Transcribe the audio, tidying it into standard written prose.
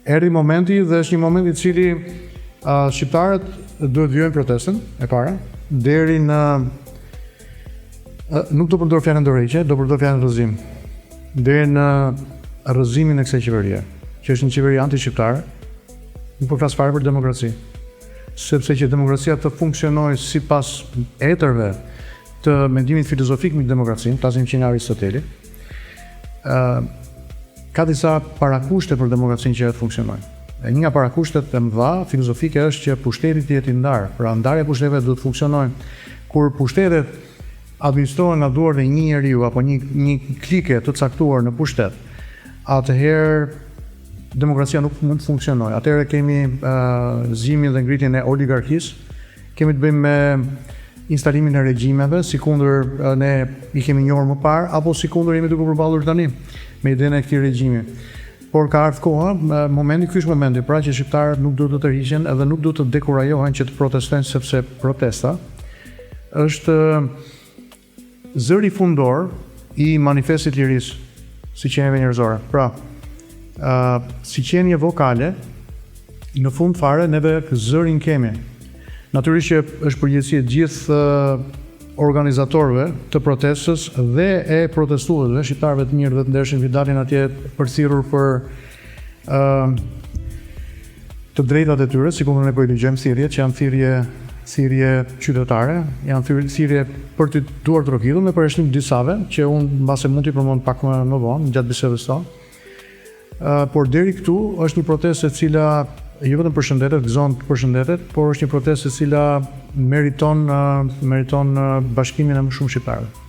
erdhi momenti dhe është një moment i cili shqiptarët duhet vjojnë protestën e para, deri në nuk do përdor fjalën dorëheqje, do përdor fjalën rrëzim. Deri në rrëzimin e kësaj qeverie, që është një qeveri anti-shqiptare, nuk po flas fare për demokraci. Sepse që demokracia të funksionojë sipas etërve të mendimit filozofik mbi demokracinë, flasim që nga Aristoteli, ka disa parakushte për demokracinë që të funksionojë. E një nga parakushtet e mëdha filozofike është që pushteti të jetë i ndarë, pra ndarja e pushteteve duhet të funksionojë. Kur pushtetet administrohen nga duart e një njeriu apo një klike të caktuar në pushtet, atëherë demokracia nuk mund të funksionojë. Atëherë kemi zgjimin dhe ngritjen e oligarkisë, kemi të bëjmë me instalimin e regjimeve, sikundër ne i kemi njohur më parë, apo sikundër jemi duke përballur tani me idenë e këtij regjimi. Por ka ardhur koha, momenti ky është momenti, pra që shqiptarët nuk duhet të tërhiqen edhe nuk duhet të dekurajohen që të protestojnë, sepse protesta është zëri fundor i manifestit lirisë, si qenieve njerëzore. Pra, si qenie vokale, në fund fare neve zërin kemi. Natyrisht që është përgjegjësi e gjithë organizatorëve të protestës dhe e protestuesve, shqiptarëve të mirë dhe të ndershëm që dalin atje përthirrur për të drejtat e tyre, sikur ne po i dëgjojmë thirrjet që janë thirrje qytetare, janë thirrje për të duar trokitur me përjashtim disave, që unë mbase mund t'i përmend pak më vonë gjatë bisedës tonë. Por deri këtu është një protestë e cila jo vetëm përshëndetet, gëzon të përshëndetet, por është një protestë e cila meriton bashkimin e më shumë shqiptarëve.